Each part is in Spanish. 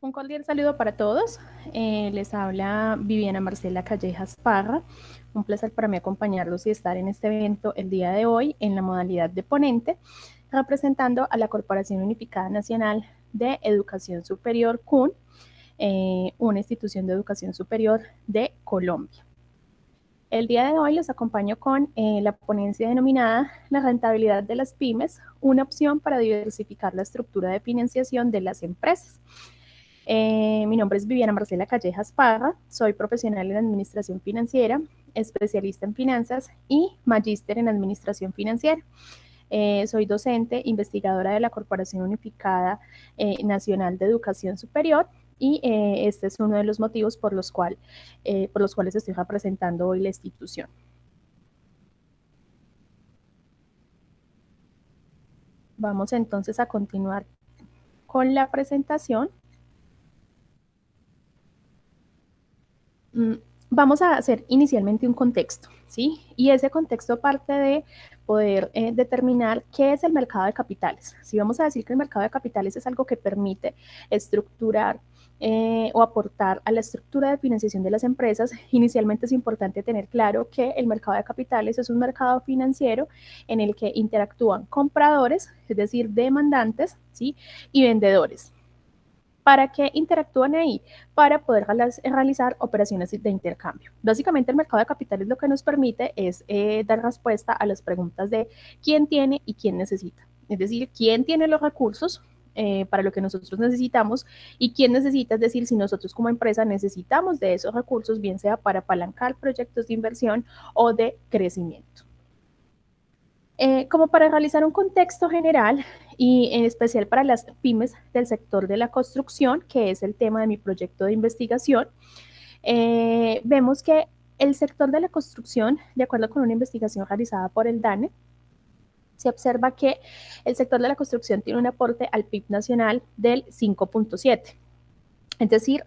Un cordial saludo para todos. Les habla Viviana Marcela Callejas Parra. Un placer para mí acompañarlos y estar en este evento el día de hoy en la modalidad de ponente, representando a la Corporación Unificada Nacional de Educación Superior, CUN, una institución de educación superior de Colombia. El día de hoy los acompaño con la ponencia denominada La rentabilidad de las pymes, una opción para diversificar la estructura de financiación de las empresas. Mi nombre es Viviana Marcela Callejas Parra, soy profesional en administración financiera, especialista en finanzas y magíster en administración financiera. Soy docente, investigadora de la Corporación Unificada Nacional de Educación Superior y este es uno de los motivos por los cuales estoy representando hoy la institución. Vamos entonces a continuar con la presentación. Vamos a hacer inicialmente un contexto, ¿sí? Y ese contexto parte de poder determinar qué es el mercado de capitales. Si vamos a decir que el mercado de capitales es algo que permite estructurar o aportar a la estructura de financiación de las empresas, inicialmente es importante tener claro que el mercado de capitales es un mercado financiero en el que interactúan compradores, es decir, demandantes, ¿sí? Y vendedores. ¿Para qué interactúan ahí? Para poder realizar operaciones de intercambio. Básicamente el mercado de capitales lo que nos permite es dar respuesta a las preguntas de quién tiene y quién necesita. Es decir, quién tiene los recursos para lo que nosotros necesitamos y quién necesita, es decir, si nosotros como empresa necesitamos de esos recursos, bien sea para apalancar proyectos de inversión o de crecimiento. Como para realizar un contexto general y en especial para las pymes del sector de la construcción, que es el tema de mi proyecto de investigación, vemos que el sector de la construcción, de acuerdo con una investigación realizada por el DANE, se observa que el sector de la construcción tiene un aporte al PIB nacional del 5.7. Es decir,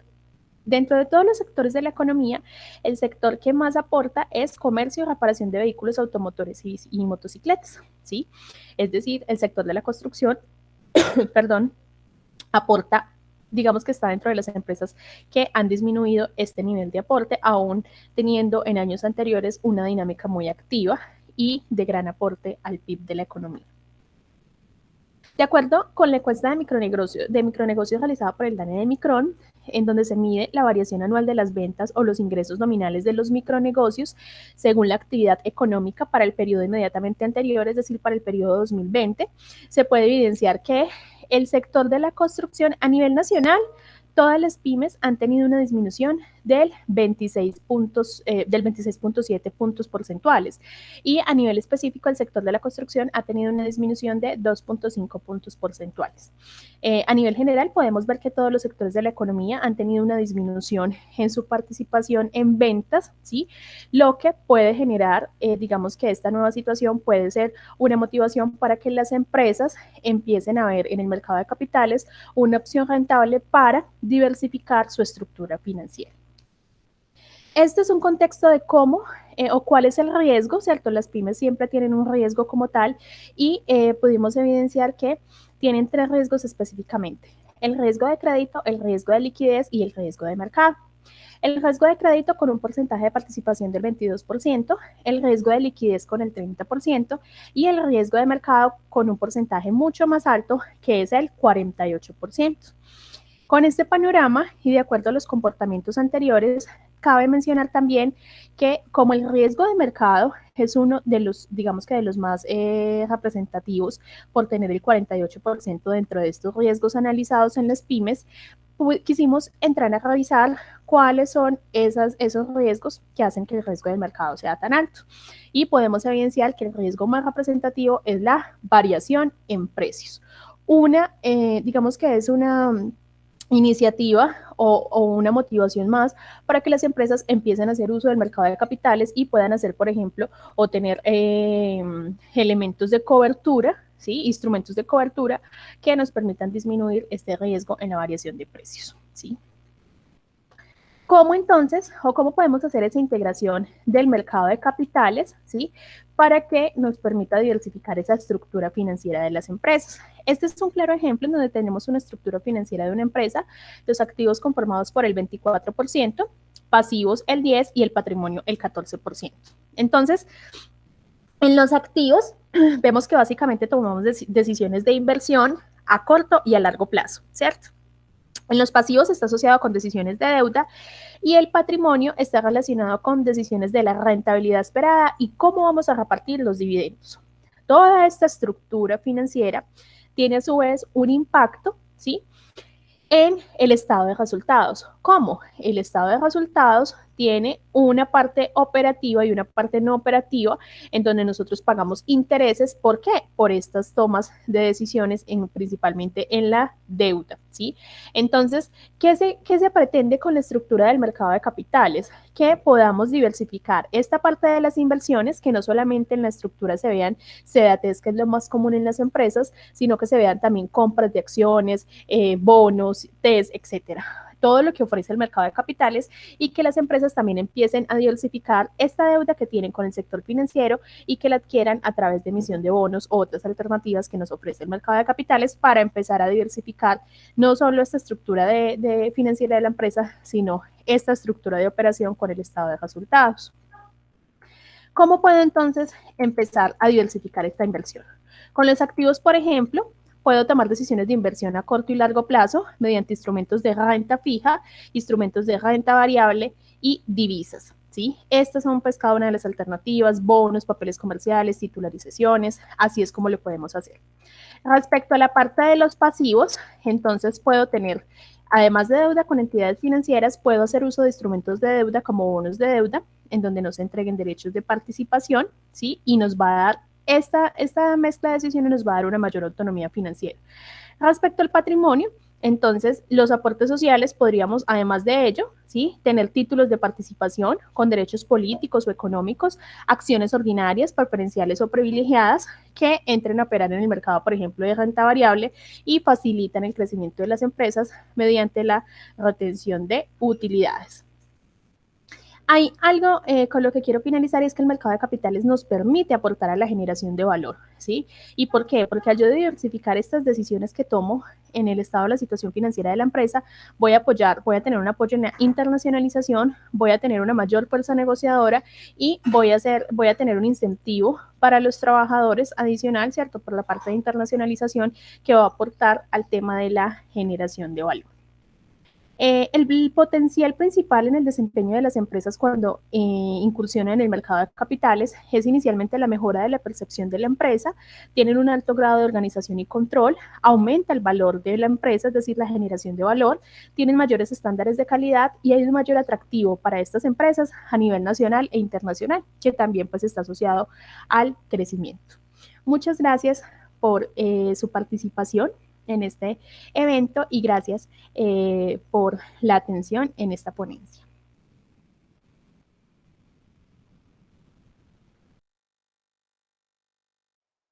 dentro de todos los sectores de la economía, el sector que más aporta es comercio y reparación de vehículos automotores y motocicletas, ¿sí? Es decir, el sector de la construcción, perdón, aporta, digamos que está dentro de las empresas que han disminuido este nivel de aporte, aún teniendo en años anteriores una dinámica muy activa y de gran aporte al PIB de la economía. De acuerdo con la encuesta de micronegocios realizada por el DANE de Micron, en donde se mide la variación anual de las ventas o los ingresos nominales de los micronegocios según la actividad económica para el periodo inmediatamente anterior, es decir, para el periodo 2020, se puede evidenciar que el sector de la construcción a nivel nacional, todas las pymes han tenido una disminución del 26.7 puntos porcentuales y a nivel específico el sector de la construcción ha tenido una disminución de 2.5 puntos porcentuales. A nivel general podemos ver que todos los sectores de la economía han tenido una disminución en su participación en ventas, ¿sí? Lo que puede generar, digamos que esta nueva situación puede ser una motivación para que las empresas empiecen a ver en el mercado de capitales una opción rentable para diversificar su estructura financiera. Este es un contexto de cómo o cuál es el riesgo, ¿cierto? Las pymes siempre tienen un riesgo como tal y pudimos evidenciar que tienen tres riesgos específicamente. El riesgo de crédito, el riesgo de liquidez y el riesgo de mercado. El riesgo de crédito con un porcentaje de participación del 22%, el riesgo de liquidez con el 30% y el riesgo de mercado con un porcentaje mucho más alto que es el 48%. Con este panorama y de acuerdo a los comportamientos anteriores, cabe mencionar también que como el riesgo de mercado es uno de los, digamos que de los más representativos por tener el 48% dentro de estos riesgos analizados en las pymes, quisimos entrar a revisar cuáles son esos riesgos que hacen que el riesgo del mercado sea tan alto. Y podemos evidenciar que el riesgo más representativo es la variación en precios. Digamos que es una iniciativa o una motivación más para que las empresas empiecen a hacer uso del mercado de capitales y puedan hacer, por ejemplo, o tener elementos de cobertura, ¿sí? Instrumentos de cobertura que nos permitan disminuir este riesgo en la variación de precios, ¿sí? ¿Cómo entonces, o cómo podemos hacer esa integración del mercado de capitales, ¿sí? Para que nos permita diversificar esa estructura financiera de las empresas? Este es un claro ejemplo en donde tenemos una estructura financiera de una empresa, los activos conformados por el 24%, pasivos el 10% y el patrimonio el 14%. Entonces, en los activos vemos que básicamente tomamos decisiones de inversión a corto y a largo plazo, ¿cierto? En los pasivos está asociado con decisiones de deuda y el patrimonio está relacionado con decisiones de la rentabilidad esperada y cómo vamos a repartir los dividendos. Toda esta estructura financiera tiene a su vez un impacto, ¿sí?, en el estado de resultados. ¿Cómo? El estado de resultados tiene una parte operativa y una parte no operativa en donde nosotros pagamos intereses. ¿Por qué? Por estas tomas de decisiones principalmente en la deuda, ¿sí? Entonces, ¿qué se pretende con la estructura del mercado de capitales? Que podamos diversificar esta parte de las inversiones, que no solamente en la estructura se vean CDATs, que es lo más común en las empresas, sino que se vean también compras de acciones, bonos, TES, etcétera. Todo lo que ofrece el mercado de capitales y que las empresas también empiecen a diversificar esta deuda que tienen con el sector financiero y que la adquieran a través de emisión de bonos o otras alternativas que nos ofrece el mercado de capitales para empezar a diversificar no solo esta estructura de financiera de la empresa, sino esta estructura de operación con el estado de resultados. ¿Cómo puedo entonces empezar a diversificar esta inversión? Con los activos, por ejemplo, puedo tomar decisiones de inversión a corto y largo plazo mediante instrumentos de renta fija, instrumentos de renta variable y divisas, ¿sí? Estas son pues cada una de las alternativas, bonos, papeles comerciales, titularizaciones, así es como lo podemos hacer. Respecto a la parte de los pasivos, entonces puedo tener, además de deuda con entidades financieras, puedo hacer uso de instrumentos de deuda como bonos de deuda, en donde nos entreguen derechos de participación, ¿sí? Y nos va a dar, esta mezcla de decisiones nos va a dar una mayor autonomía financiera. Respecto al patrimonio, entonces los aportes sociales podríamos, además de ello, ¿sí?, tener títulos de participación con derechos políticos o económicos, acciones ordinarias, preferenciales o privilegiadas que entren a operar en el mercado, por ejemplo, de renta variable y facilitan el crecimiento de las empresas mediante la retención de utilidades. Hay algo con lo que quiero finalizar y es que el mercado de capitales nos permite aportar a la generación de valor, ¿sí? ¿Y por qué? Porque al yo diversificar estas decisiones que tomo en el estado de la situación financiera de la empresa, voy a tener un apoyo en la internacionalización, voy a tener una mayor fuerza negociadora y voy a tener un incentivo para los trabajadores adicional, ¿cierto? Por la parte de internacionalización que va a aportar al tema de la generación de valor. El potencial principal en el desempeño de las empresas cuando incursionan en el mercado de capitales es inicialmente la mejora de la percepción de la empresa, tienen un alto grado de organización y control, aumenta el valor de la empresa, es decir, la generación de valor, tienen mayores estándares de calidad y hay un mayor atractivo para estas empresas a nivel nacional e internacional, que también pues está asociado al crecimiento. Muchas gracias por su participación en este evento y gracias por la atención en esta ponencia.